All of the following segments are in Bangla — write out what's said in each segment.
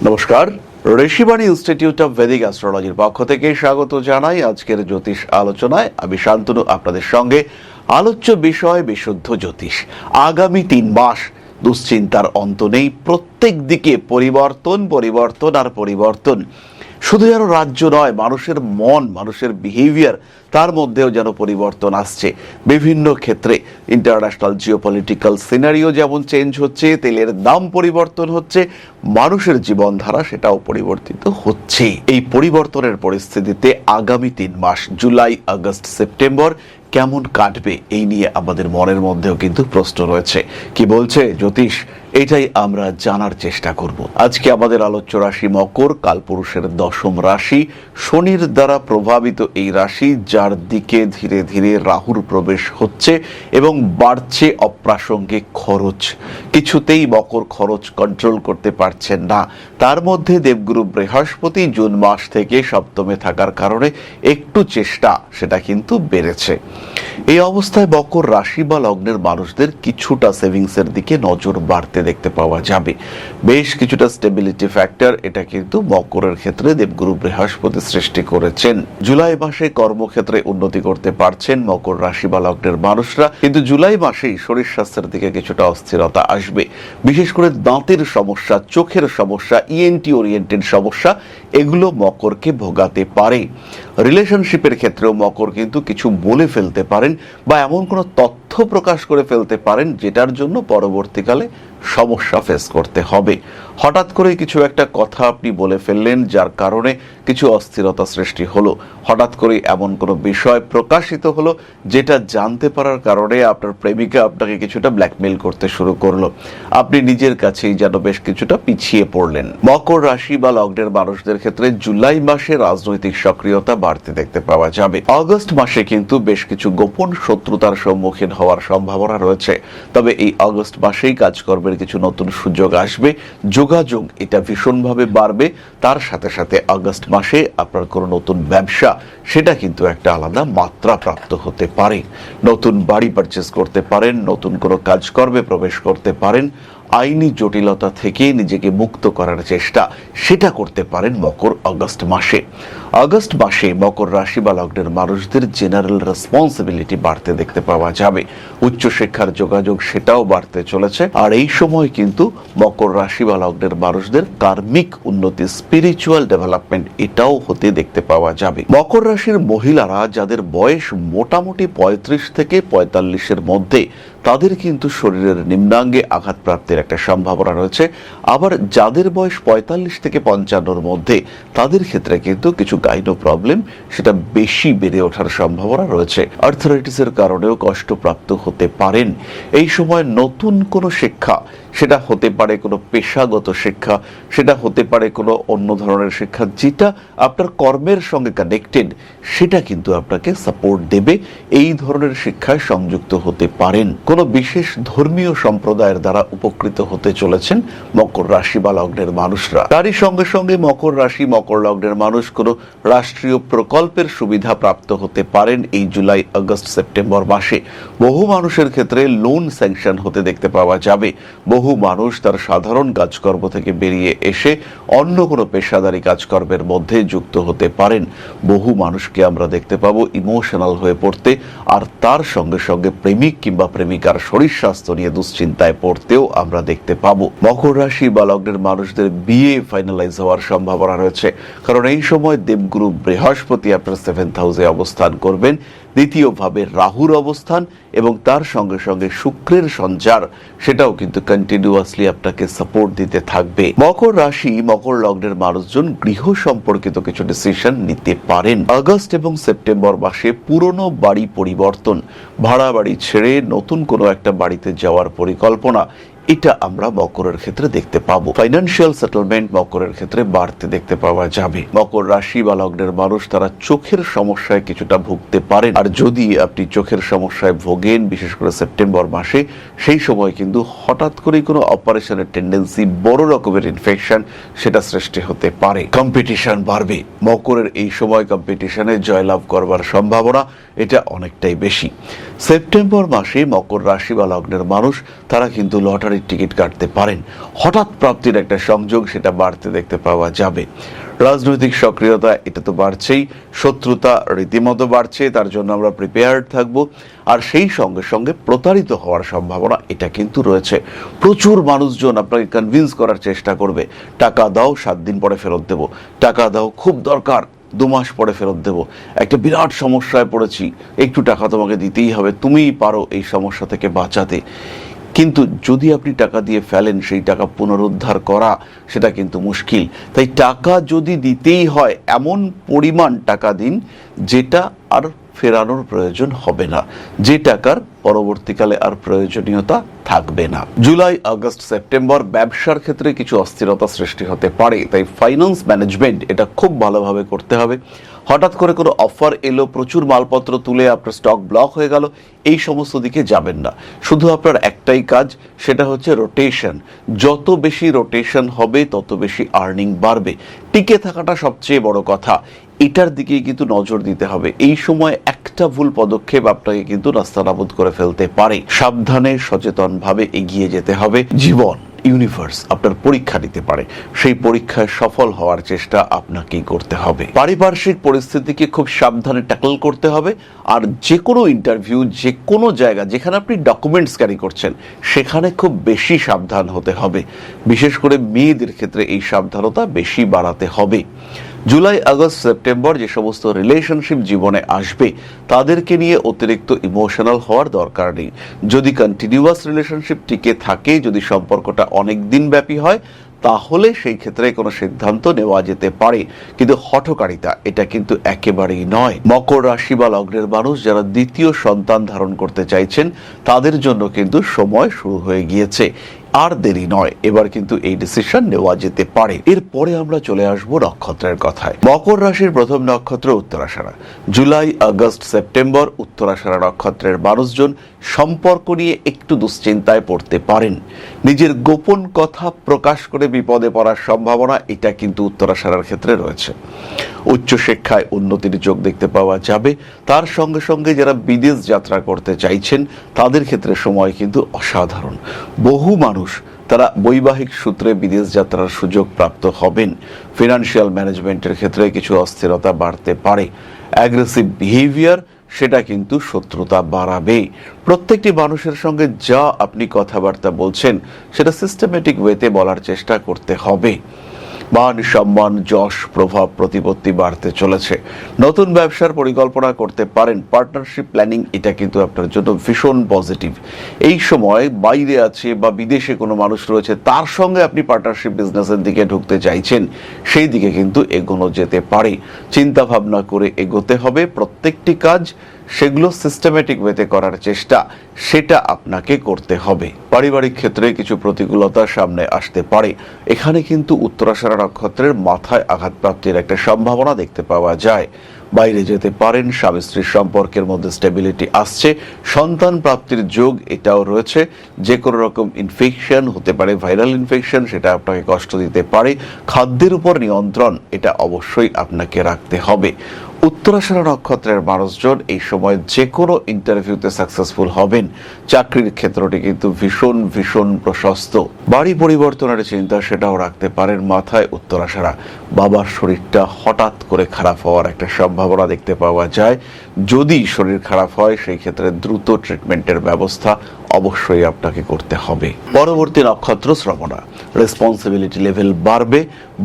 নমস্কার, ঋষিবাণী ইনস্টিটিউট অফ ভেদিক অ্যাস্ট্রোলজির পক্ষ থেকে স্বাগত জানাই আজকের জ্যোতিষ আলোচনায়। আমি শান্তনু আপনাদের সঙ্গে। আলোচ্য বিষয় বিশুদ্ধ জ্যোতিষ। আগামী 3 মাস দুশ্চিন্তার অন্ত নেই, প্রত্যেক দিকে পরিবর্তন পরিবর্তন আর পরিবর্তন। শুধু যেন রাজ্য নয়, মানুষের মন, মানুষের বিহেভিয়ার, তার মধ্যেও যেন পরিবর্তন আসছে। বিভিন্ন ক্ষেত্রে ইন্টারন্যাশনাল জিওপলিটিক্যাল সিনারিও যেমন চেঞ্জ হচ্ছে, তেলের দাম পরিবর্তন হচ্ছে, মানুষের জীবনধারা সেটাও পরিবর্তিত হচ্ছে। এই পরিবর্তনের পরিস্থিতিতে আগামী 3 মাস জুলাই, আগস্ট, সেপ্টেম্বর কেমন কাটবে এই নিয়ে আমাদের মনের মধ্যেও কিন্তু প্রশ্ন রয়েছে। কি বলছে জ্যোতিষ, এটাই আমরা জানার চেষ্টা করব। আজকে আমাদের আলোচ্য রাশি মকর, কালপুরুষের 10ম রাশি, শনির দ্বারা প্রভাবিত এই রাশি, যার দিকে ধীরে ধীরে রাহুর প্রবেশ হচ্ছে এবং বাড়ছে অপ্রাসঙ্গিক খরচ। কিছুতেই মকর খরচ কন্ট্রোল করতে পারছেন না। তার মধ্যে দেবগুরু বৃহস্পতি জুন মাস থেকে সপ্তমে থাকার কারণে একটু চেষ্টা সেটা কিন্তু বেড়েছে। এই অবস্থায় মকর রাশি বা লগ্নের মানুষদের কিছুটা সেভিংসের দিকে নজর বাড়তে দেখতে পাওয়া যাবে। বেশ কিছুটা স্টেবিলিটি ফ্যাক্টর এটা কিন্তু মকরের ক্ষেত্রে দেবগুরু বৃহস্পতি সৃষ্টি করেছেন। জুলাই মাসে কর্মক্ষেত্রে উন্নতি করতে পারছেন মকর রাশি বা লগ্নের মানুষরা, কিন্তু জুলাই মাসেই শরীর স্বাস্থ্যের দিকে কিছুটা অস্থিরতা আসবে। বিশেষ করে দাঁতের সমস্যা, চোখের সমস্যা, ইএনটি ওরিয়েন্টেড সমস্যা, এগুলো মকরকে ভোগাতে পারে। রিলেশনশিপের ক্ষেত্রেও মকর কিন্তু কিছু বলে ফেলতে পারেন বা এমন কোনো তথ্য প্রকাশ করে ফেলতে পারেন যেটার জন্য পরবর্তীকালে সমস্যা ফেস করতে হবে। হঠাৎ করে কিছু একটা কথা আপনি বলে ফেললেন, যার কারণে কিছু অস্থিরতা সৃষ্টি হলো। হঠাৎ করে এমন কোনো বিষয় প্রকাশিত হলো যেটা জানতে পারার কারণে আপনার প্রেমিকা আপনাকে কিছুটা ব্ল্যাকমেইল করতে শুরু করলো। আপনি নিজের কাছেই যেন বেশ কিছুটা পিছিয়ে পড়লেন। মকর রাশি বা লগ্নের মানুষদের ক্ষেত্রে জুলাই মাসে রাজনৈতিক সক্রিয়তা বাড়তে দেখতে পাওয়া যাবে। আগস্ট মাসে কিন্তু বেশ কিছু গোপন শত্রুতার সম্মুখীন হওয়ার সম্ভাবনা রয়েছে। তবে এই আগস্ট মাসেই কাজকর্মের কিছু নতুন সুযোগ আসবে, যোগাযোগ এটা ভীষণভাবে বাড়বে। তার সাথে সাথে আগস্ট মাসে আপনার কোনো নতুন ব্যবসা সেটা কিন্তু একটা আলাদা মাত্রা প্রাপ্ত হতে পারে। নতুন বাড়ি পারচেস করতে পারেন, নতুন কোনো কাজকর্মে প্রবেশ করতে পারেন। আইনি জটিলতা থেকে নিজেকে মুক্ত করার চেষ্টা সেটা করতে পারেন মকর আগস্ট মাসে। আগস্ট মাসে মকর রাশি বা লগ্নের মানুষদের জেনারেল রেসপন্সিবিলিটি বাড়তে দেখতে পাওয়া যাবে। উচ্চশিক্ষার যোগাযোগ সেটাও বাড়তে চলেছে। আর এই সময় কিন্তু মকর রাশি বা লগ্নের মানুষদের কার্মিক উন্নতি, স্পিরিচুয়াল ডেভেলপমেন্ট এটাও হতে দেখতে পাওয়া যাবে। মকর রাশির মহিলারা যাদের বয়স মোটামুটি 35 থেকে 45-এর মধ্যে, তাদের কিন্তু শরীরের নিম্নাঙ্গে আঘাত প্রাপ্তির একটা সম্ভাবনা রয়েছে। আবার যাদের বয়স 45 থেকে 55-এর মধ্যে, তাদের ক্ষেত্রে কিন্তু কিছু গাইনো প্রবলেম সেটা বেশি বেড়ে ওঠার সম্ভাবনা রয়েছে। আর্থারাইটিসের কারণেও কষ্টপ্রাপ্ত হতে পারেন। এই সময় নতুন কোনো শিক্ষা, সেটা হতে পারে কোনো পেশাগত শিক্ষা, সেটা হতে পারে কোনো অন্য ধরনের শিক্ষা যেটা আপনার কর্মের সঙ্গে কানেক্টেড, সেটা কিন্তু আপনাকে সাপোর্ট দেবে। এই ধরনের শিক্ষায় সংযুক্ত হতে পারেন। কোনো বিশেষ ধর্মীয় সম্প্রদায়ের দ্বারা উপকৃত হতে চলেছেন মকর রাশি বা লগ্নের মানুষরা। তারই সঙ্গে সঙ্গে মকর রাশি, মকর লগ্নের মানুষ কোনো রাষ্ট্রীয় প্রকল্পের সুবিধা প্রাপ্ত হতে পারেন এই জুলাই, আগস্ট, সেপ্টেম্বর মাসে। বহু মানুষের ক্ষেত্রে লোন স্যাংশন হতে দেখতে পাওয়া যাবে। বহু মানুষ তার সাধারণ কাজকর্ম থেকে বেরিয়ে এসে অন্য কোনো পেশাদারি কাজকর্মের মধ্যে যুক্ত হতে পারেন। বহু মানুষকে আমরা দেখতে পাবো ইমোশনাল হয়ে পড়তে, আর তার সঙ্গে সঙ্গে প্রেমিক কিংবা প্রেমিকার শরীর স্বাস্থ্য নিয়ে দুশ্চিন্তায় পড়তেও আমরা দেখতে পাবো। মকর রাশি বা লগ্নের মানুষদের বিয়ে ফাইনালাইজ হওয়ার সম্ভাবনা রয়েছে, কারণ এই সময় দেবগুরু বৃহস্পতি আপনার 7th হাউসে অবস্থান করবেন। দ্বিতীয়ভাবে রাহুর অবস্থান এবং তার সঙ্গে সঙ্গে শুক্রের সঞ্চার সেটাও কিন্তু কন্টিনিউয়াসলি আপনাকে সাপোর্ট দিতে থাকবে। মকর রাশি, মকর লগ্নের মানুষজন গৃহ সম্পর্কিত কিছু ডিসিশন নিতে পারেন। আগস্ট এবং সেপ্টেম্বর মাসে পুরনো বাড়ি পরিবর্তন, ভাড়া বাড়ি ছেড়ে নতুন কোনো একটা বাড়িতে যাওয়ার পরিকল্পনা, এটা আমরা মকরের ক্ষেত্রে দেখতে পাবো। ফাইন্যান্সিয়াল সেটেলমেন্ট মকরের ক্ষেত্রে বাড়তে দেখতে পাওয়া যাবে। মকর রাশি বা লগ্নের মানুষ তারা চোখের সমস্যায় কিছুটা ভুগতে পারেন। আর যদি আপনি চোখের সমস্যায় ভোগেন, বিশেষ করে সেপ্টেম্বর মাসে, সেই সময় কিন্তু হঠাৎ করেই কোনো অপারেশনের টেন্ডেন্সি, বড় রকমের ইনফেকশন সেটা সৃষ্টি হতে পারে। কম্পিটিশন বাড়বে। মকরের এই সময় কম্পিটিশনে জয়লাভ করবার সম্ভাবনা এটা অনেকটাই বেশি। সেপ্টেম্বর মাসে মকর রাশি বা লগ্নের মানুষ তারা কিন্তু লটারির টিকিট কাটতে পারেন। হঠাৎ প্রাপ্তির একটা সংযোগ সেটা বাড়তে দেখতে পাওয়া যাবে। রাজনৈতিক সক্রিয়তা এটা তো বাড়ছেই, শত্রুতা রীতিমতো বাড়ছে, তার জন্য আমরা প্রিপেয়ার্ড থাকব। আর সেই সঙ্গে সঙ্গে প্রতারিত হওয়ার সম্ভাবনা এটা কিন্তু রয়েছে। প্রচুর মানুষজন আপনাকে কনভিন্স করার চেষ্টা করবে, টাকা দাও 7 দিন পরে ফেরত দেবো, টাকা দাও খুব দরকার 2 মাস পরে ফেরত দেবো, একটা বিরাট সমস্যায় পড়েছি, একটু টাকা তোমাকে দিতেই হবে, তুমিই পারো এই সমস্যা থেকে বাঁচাতে। কিন্তু যদি আপনি টাকা দিয়ে ফেলেন, সেই টাকা পুনরুদ্ধার করা সেটা কিন্তু মুশকিল। তাই টাকা যদি দিতেই হয়, এমন পরিমাণ টাকা দিন যেটা আর ফেরানোর প্রয়োজন হবে না, যে টাকার পরবর্তীকালে আর প্রয়োজনীয়তা থাকবে না। জুলাই, আগস্ট, সেপ্টেম্বর ব্যবসার ক্ষেত্রে কিছু অস্থিরতা সৃষ্টি হতে পারে, তাই ফাইন্যান্স ম্যানেজমেন্ট এটা খুব ভালোভাবে করতে হবে। হঠাৎ করে কোনো অফার এলো, প্রচুর মালপত্র তুলে আপনার স্টক ব্লক হয়ে গেল, এই সমস্ত দিকে যাবেন না। শুধু আপনার একটাই কাজ, সেটা হচ্ছে রোটেশন। যত বেশি রোটেশন হবে তত বেশি আর্নিং বাড়বে। টিকে থাকাটা সবচেয়ে বড় কথা, এটার দিকে কিন্তু নজর দিতে হবে। এই সময় একটা ভুল পদক্ষেপ আপনাকে কিন্তু নাস্তানাবুদ করে ফেলতে পারে। সাবধানে সচেতনভাবে এগিয়ে যেতে হবে। জীবন, ইউনিভার্স আপনার পরীক্ষা নিতে পারে, সেই পরীক্ষায় সফল হওয়ার চেষ্টা আপনাকেই করতে হবে। পারিপার্শ্বিক পরিস্থিতিকে খুব সাবধানে ট্যাকল করতে হবে। আর যে কোনো ইন্টারভিউ, যে কোনো জায়গা যেখানে আপনি ডকুমেন্টস ক্যারি করছেন, সেখানে খুব বেশি সাবধান হতে হবে। বিশেষ করে মেয়েদের ক্ষেত্রে এই সাবধানতা বেশি বাড়াতে হবে। জুলাই, আগস্ট, সেপ্টেম্বর যে সমস্ত রিলেশনশিপ জীবনে আসবে, তাদেরকে নিয়ে অতিরিক্ত ইমোশনাল হওয়ার দরকার নেই। যদি কন্টিনিউয়াস রিলেশনশিপ টিকে থাকে, যদি সম্পর্কটা অনেক দিন ব্যাপী হয়, তাহলে সেই ক্ষেত্রে কোনো সিদ্ধান্ত নেওয়া যেতে পারে। কিন্তু হঠকারিতা এটা কিন্তু একেবারেই নয়। মকর রাশি বা লগ্নের মানুষ যারা দ্বিতীয় সন্তান ধারণ করতে চাইছেন, তাদের জন্য কিন্তু সময় শুরু হয়ে গিয়েছে। আর দেরি নয়, এবার কিন্তু এই ডিসিশন নেওয়া যেতে পারে। এরপরে আমরা চলে আসবো নক্ষত্রের কথায়। মকর রাশির প্রথম নক্ষত্র উত্তরাষাঢ়া। জুলাই, আগস্ট, সেপ্টেম্বর উত্তরাষাঢ়া নক্ষত্রের মানুষজন সম্পর্ক নিয়ে একটু দুশ্চিন্তায় পড়তে পারেন। নিজের গোপন কথা প্রকাশ করে বিপদে পড়ার সম্ভাবনা এটা কিন্তু উত্তরাষাঢ়ার ক্ষেত্রে রয়েছে। উচ্চশিক্ষায় উন্নতির যোগ দেখতে পাওয়া যাবে। তার সঙ্গে সঙ্গে যারা বিদেশ যাত্রা করতে চাইছেন, তাদের ক্ষেত্রে সময় কিন্তু অসাধারণ। বহু মানুষ তারা বৈবাহিক সূত্রে বিদেশ যাত্রার সুযোগ প্রাপ্ত হবেন। ফিনান্সিয়াল ম্যানেজমেন্টের ক্ষেত্রে কিছু অস্থিরতা বাড়তে পারে। অ্যাগ্রেসিভ বিহেভিয়ার সেটা কিন্তু শত্রুতা বাড়াবে। প্রত্যেকটি মানুষের সঙ্গে যা আপনি কথাবার্তা বলছেন, সেটা সিস্টেমেটিক ওয়েতে বলার চেষ্টা করতে হবে। মান সম্মান, যশ, প্রভাব, প্রতিপত্তি বাড়তে চলেছে। নতুন ব্যবসার পরিকল্পনা করতে পারেন। পার্টনারশিপ প্ল্যানিং এটা কিন্তু আপনার জন্য ভীষণ পজিটিভ। এই সময় বাইরে আছে বা বিদেশে কোনো মানুষ রয়েছে, তার সঙ্গে আপনি পার্টনারশিপ বিজনেসের দিকে ঢুকতে চাইছেন, সেই দিকে কিন্তু এগোনো যেতে পারে। চিন্তা ভাবনা করে এগোতে হবে। প্রত্যেকটি কাজ সেগুলো সিস্টেমেটিক ওয়েতে করার চেষ্টা সেটা আপনাকে করতে হবে। পারিবারিক ক্ষেত্রে কিছু প্রতিকূলতা সামনে আসতে পারে। এখানে কিন্তু উত্তরাষাঢ়া নক্ষত্রের মাথায় আঘাতপ্রাপ্তির একটা সম্ভাবনা দেখতে পাওয়া যায়। বাইরে যেতে পারেন। স্বামী স্ত্রীর সম্পর্কের মধ্যে স্টেবিলিটি আসছে। সন্তান প্রাপ্তির যোগ এটাও রয়েছে। যে কোনো রকম ইনফেকশন হতে পারে, ভাইরাল ইনফেকশন, সেটা আপনাকে কষ্ট দিতে পারে। খাদ্যের উপর নিয়ন্ত্রণ এটা অবশ্যই আপনাকে রাখতে হবে। উত্তরাষাঢ়া নক্ষত্রের মানুষজন এই সময় যে কোনো ইন্টারভিউতে সাকসেসফুল হবেন। চাকরির ক্ষেত্রটি কিন্তু ভীষণ ভীষণ প্রশস্ত। বাড়ি পরিবর্তনের চিন্তা সেটাও রাখতে পারেন মাথায় উত্তরাষাঢ়া। বাবার শরীরটা হঠাৎ করে খারাপ হওয়ার একটা সম্ভাবনা দেখতে পাওয়া যায়। যদি শরীর খারাপ হয়, সেই ক্ষেত্রে দ্রুত ট্রিটমেন্টের ব্যবস্থা অবশ্যই আপনাকে করতে হবে। পরবর্তী নক্ষত্র শ্রবণা। রেসপন্সিবিলিটি লেভেল বাড়বে।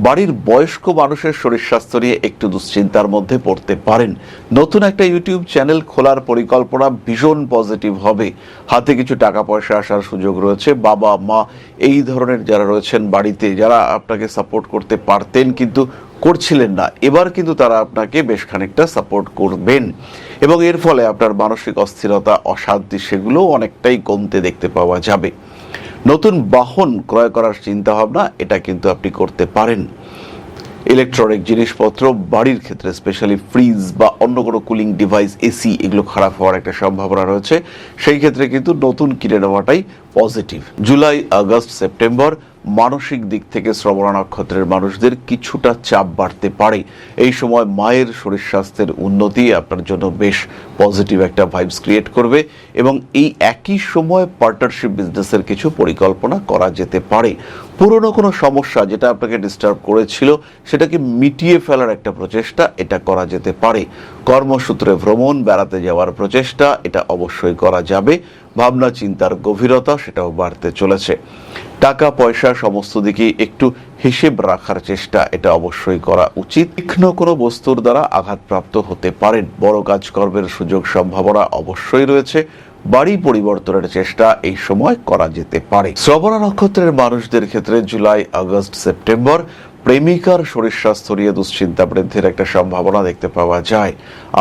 বাড়ির বয়স্ক মানুষের শরীর স্বাস্থ্য নিয়ে একটু দুশ্চিন্তার মধ্যে পড়তে পারেন। নতুন একটা ইউটিউব চ্যানেল খোলার পরিকল্পনা ভীষণ পজিটিভ হবে। হাতে কিছু টাকা পয়সা আসার সুযোগ রয়েছে। বাবা মা এই ধরনের যারা রয়েছেন বাড়িতে, যারা আপনাকে সাপোর্ট করতে পারতেন কিন্তু করছিলেন না, এবার কিন্তু তারা আপনাকে বেশ খানিকটা সাপোর্ট করবেন এবং এর ফলে আপনার মানসিক অস্থিরতা, অশান্তি সেগুলো অনেকটাই কমতে দেখতে পাওয়া যাবে। নতুন বাহন ক্রয় করার চিন্তা ভাবনা এটা কিন্তু আপনি করতে পারেন। ইলেকট্রনিক জিনিসপত্র বাড়ির ক্ষেত্রে স্পেশালি ফ্রিজ বা অন্য কোনো কুলিং ডিভাইস, এসি, এগুলো খারাপ হওয়ার একটা সম্ভাবনা রয়েছে। সেই ক্ষেত্রে কিন্তু নতুন কিনে নেওয়াটাই পজিটিভ। জুলাই, আগস্ট, সেপ্টেম্বর মানসিক দিক থেকে শ্রবণ নক্ষত্রের মানুষদের কিছুটা চাপ বাড়তে পারে। এই সময় মায়ের শরীর স্বাস্থ্যের উন্নতি আপনার জন্য বেশ পজিটিভ একটা ভাইবস ক্রিয়েট করবে এবং এই একই সময় পার্টনারশিপ বিজনেসের কিছু পরিকল্পনা করা যেতে পারে। পুরনো কোনো সমস্যা যেটা আপনাকে ডিস্টার্ব করেছিল সেটাকে মিটিয়ে ফেলার একটা প্রচেষ্টা এটা করা যেতে পারে। কর্মসূত্রে ভ্রমণ, বেড়াতে যাওয়ার প্রচেষ্টা এটা অবশ্যই করা যাবে। ভাবনা চিন্তার গভীরতা সেটাও বাড়তে চলেছে। টাকা পয়সা সমস্ত দিকে একটু হিসেব রাখার চেষ্টা এটা অবশ্যই করা উচিত। তীক্ষ্ণ কোনো বস্তুর দ্বারা আঘাতপ্রাপ্ত হতে পারেন। বড় কাজকর্মের সুযোগ সম্ভাবনা অবশ্যই রয়েছে। বাড়ি পরিবর্তনের চেষ্টা এই সময় করা যেতে পারে। শ্রবণ নক্ষত্রের মানুষদের ক্ষেত্রে জুলাই, আগস্ট, সেপ্টেম্বর প্রেমিকার শরীর স্বাস্থ্য নিয়ে দুশ্চিন্তা বৃদ্ধির একটা সম্ভাবনা দেখতে পাওয়া যায়।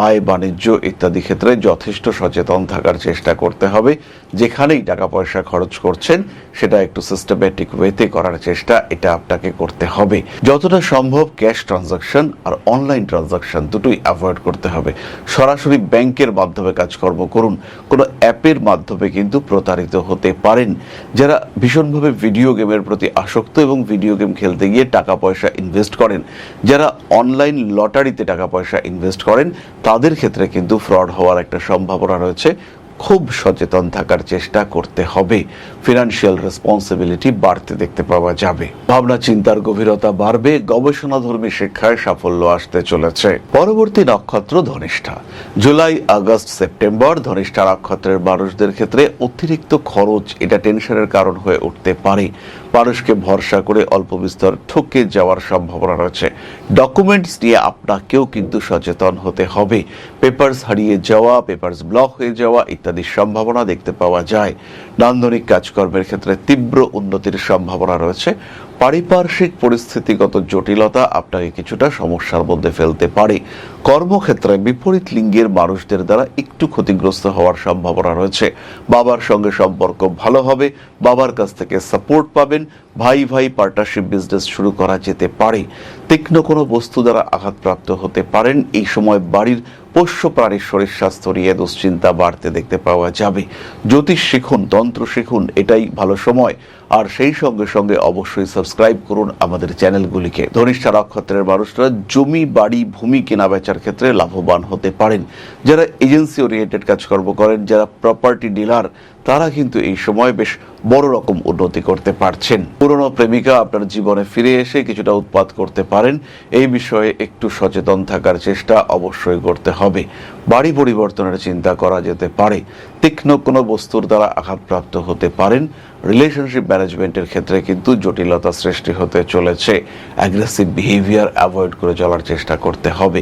আয়, বাণিজ্য ইত্যাদি ক্ষেত্রে যথেষ্ট সচেতন থাকার চেষ্টা করতে হবে। যেখানেই টাকা পয়সা খরচ করছেন সেটা একটু সিস্টেমেটিক ওয়েতে করার চেষ্টা এটা আপনাকে করতে হবে। যতটা সম্ভব ক্যাশ ট্রানজাকশন আর অনলাইন ট্রানজাকশন দুটোই অ্যাভয়েড করতে হবে। সরাসরি ব্যাংকের মাধ্যমে কাজকর্ম করুন। কোনো অ্যাপের মাধ্যমে কিন্তু প্রতারিত হতে পারেন। যারা ভীষণভাবে ভিডিও গেমের প্রতি আসক্ত এবং ভিডিও গেম খেলতে গিয়ে টাকা পয়সা ইনভেস্ট করেন, যারা অনলাইন লটারিতে টাকা পয়সা ইনভেস্ট করেন, তাদের ক্ষেত্রে কিন্তু ফ্রড হওয়ার একটা সম্ভাবনা রয়েছে। খুব সচেতন থাকার চেষ্টা করতে হবে। ফিনান্সিয়াল রেসপন্সিবিলিটি বাড়তে দেখতে পাওয়া যাবে। ভাবনা চিন্তার গভীরতা বাড়বে। গবেষণাধর্মী শিক্ষায় সাফল্য আসতে চলেছে। পরবর্তী নক্ষত্র ধনিষ্ঠা। জুলাই, আগস্ট, সেপ্টেম্বর ধনিষ্ঠা নক্ষত্রের মানুষদের ক্ষেত্রে অতিরিক্ত খরচ এটা টেনশনের কারণ হয়ে উঠতে পারে। মানুষকে ভরসা করে অল্প বিস্তর ঠকে যাওয়ার সম্ভাবনা রয়েছে। ডকুমেন্টস নিয়ে আপনাকেও কিন্তু সচেতন হতে হবে। পেপারস হারিয়ে যাওয়া, পেপারস ব্লক হয়ে যাওয়া ইত্যাদির সম্ভাবনা দেখতে পাওয়া যায়। নান্দনিক কাজকর্মের ক্ষেত্রে তীব্র উন্নতির সম্ভাবনা রয়েছে। পারিপার্শ্বিক পরিস্থিতিগত জটিলতা আপনাকে কিছুটা সমস্যার মধ্যে ফেলতে পারে। কর্মক্ষেত্রে বিপরীত লিঙ্গের মানুষদের দ্বারা একটু ক্ষতিগ্রস্ত হওয়ার সম্ভাবনা রয়েছে। বাবার সঙ্গে সম্পর্ক ভালো হবে, বাবার কাছ থেকে সাপোর্ট পাবেন। ভাই ভাই পার্টনারশিপ বিজনেস শুরু করা যেতে পারে। তীক্ষ্ণ কোনো বস্তু দ্বারা আঘাতপ্রাপ্ত হতে পারেন। এই সময় বাড়ির পোষ্য প্রাণীর শরীর স্বাস্থ্য নিয়ে দুশ্চিন্তা বাড়তে দেখতে পাওয়া যাবে। জ্যোতিষ শিখুন, তন্ত্র শিখুন, এটাই ভালো সময়। আর সেই সঙ্গে সঙ্গে অবশ্যই সাবস্ক্রাইব করুন আমাদের চ্যানেলগুলিকে। ধনিষ্ঠা নক্ষত্রের মানুষরা জমি, বাড়ি, ভূমি কেনা বেচার ক্ষেত্রে লাভবান হতে পারেন। যারা এজেন্সি ওরিয়েন্টেড কাজকর্ম করেন, যারা প্রপার্টি ডিলার, তারা কিন্তু এই সময় বেশ বড় রকম উন্নতি করতে পারছেন। পুরনো প্রেমিকা আপনার জীবনে ফিরে এসে কিছুটা উৎপাত করতে পারেন। এই বিষয়ে একটু সচেতন থাকার চেষ্টা অবশ্যই করতে হবে। বাড়ি পরিবর্তনের চিন্তা করা যেতে পারে। তীক্ষ্ণ কোনো বস্তুর দ্বারা আঘাতপ্রাপ্ত হতে পারেন। রিলেশনশিপ ম্যানেজমেন্টের ক্ষেত্রে কিন্তু জটিলতা সৃষ্টি হতে চলেছে। অ্যাগ্রেসিভ বিহেভিয়ার অ্যাভয়েড করে চলার চেষ্টা করতে হবে।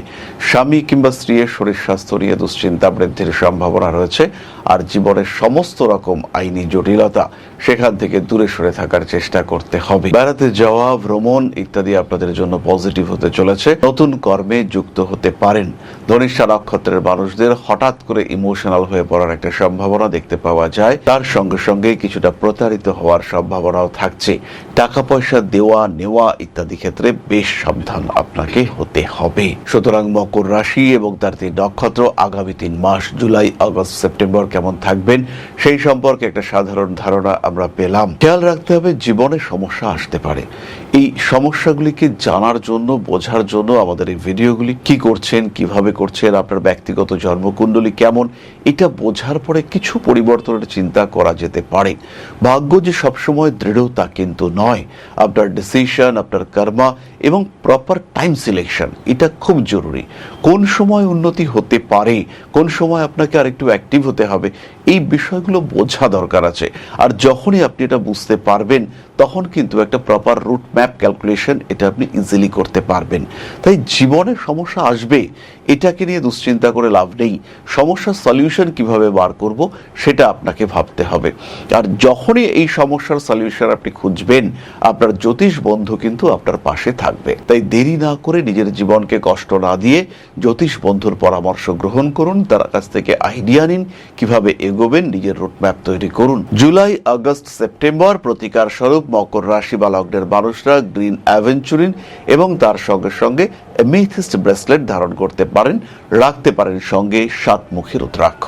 স্বামী কিংবা স্ত্রীর শরীর স্বাস্থ্য নিয়ে দুশ্চিন্তা বৃদ্ধির সম্ভাবনা রয়েছে। আর জীবনের সমস্ত রকম আইনি জটিলতা সেখান থেকে দূরে সরে থাকার চেষ্টা করতে হবে। বেড়াতে যাওয়া, ভ্রমণ ইত্যাদি আপনাদের জন্য পজিটিভ হতে চলেছে। নতুন কর্মে যুক্ত হতে পারেন। ধনিষ্ঠা নক্ষত্রের মানুষদের হঠাৎ করে ইমোশনাল হয়ে পড়ার একটা সম্ভাবনা দেখতে পাওয়া যায়। তার সঙ্গে সঙ্গে কিছুটা প্রতারিত হওয়ার সম্ভাবনাও থাকছে। টাকা পয়সা দেওয়া নেওয়া ইত্যাদি ক্ষেত্রে বেশ সাবধান আপনাকে হতে হবে। সুতরাং মকর রাশি এবং তার 3 নক্ষত্র আগামী 3 মাস জুলাই, আগস্ট, সেপ্টেম্বর কেমন থাকবেন সেই সম্পর্কে একটা সাধারণ ধারণা আমরা পেলাম। খেয়াল রাখতে হবে জীবনে সমস্যা আসতে পারে। এই সমস্যাগুলিকে জানার জন্য, বোঝার জন্য আমাদের এই ভিডিওগুলি কি করছেন, কিভাবে করছেন, আপনার ব্যক্তিগত জন্মকুণ্ডলী কেমন, এটা বোঝার পরে কিছু পরিবর্তনের চিন্তা করা যেতে পারে। ভাগ্য যে সবসময় দৃঢ় তা কিন্তু নয়। আপনার ডিসিশন, আপনার কর্মা এবং প্রপার টাইম সিলেকশন এটা খুব জরুরি। কোন সময় উন্নতি হতে পারে, কোন সময় আপনাকে আরেকটু অ্যাক্টিভ হতে হবে, এই বিষয়গুলো বোঝা দরকার আছে। আর যখনই আপনি এটা বুঝতে পারবেন তখন কিন্তু একটা প্রপার রুট ম্যাপ ক্যালকুলেশন এটা আপনি ইজিলি করতে পারবেন। তাই জীবনে সমস্যা আসবে, এটাকে নিয়ে দুশ্চিন্তা করে লাভ নেই। সমস্যার সলিউশন কিভাবে বার করব সেটা আপনাকে ভাবতে হবে। আর যখনই এই সমস্যার সলিউশন আপনি খুঁজবেন, আপনার জ্যোতিষ বন্ধু কিন্তু আপনার পাশে থাকবে। তাই দেরি না করে নিজের জীবনকে কষ্ট না দিয়ে জ্যোতিষ বন্ধুর পরামর্শ গ্রহণ করুন। তার কাছ থেকে আইডিয়া নিন কিভাবে এগোবেন, নিজের রুটম্যাপ তৈরি করুন। জুলাই, আগস্ট, সেপ্টেম্বর প্রতিকার স্বরূপ মকর রাশি বা লগ্নের মানুষরা গ্রিন অ্যাভেঞ্চুরিন এবং তার সঙ্গে সঙ্গে এমেথিস্ট ব্রেসলেট ধারণ করতে পারেন, রাখতে পারেন সঙ্গে 7 মুখী রুদ্রাক্ষ।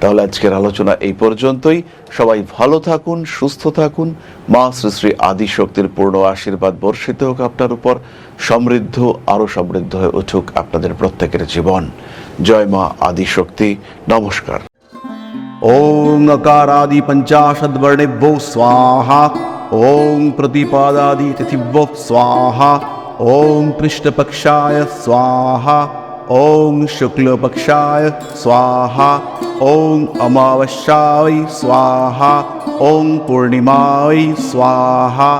তাহলে আজকের আলোচনা এই পর্যন্তই। সবাই ভালো থাকুন, সুস্থ থাকুন। মা শ্রী শ্রী আদিশক্তির পূর্ণ আশীর্বাদ বর্ষিত হোক আপনার উপর। সমৃদ্ধ, আরো সমৃদ্ধ হয়ে উঠুক আপনাদের প্রত্যেকের জীবন। জয় মা আদিশক্তি। নমস্কার। ओम नकारादि पंचाशद्वर्णेभ्यो स्वाहा। ओम प्रतिपादादि तिथिभ्यो स्वाहा। ओम कृष्णपक्षाय स्वाहा। ओम शुक्लपक्षाय स्वाहा। ओम अमावस्याय स्वाहा। ओम पूर्णिमाय स्वाहा।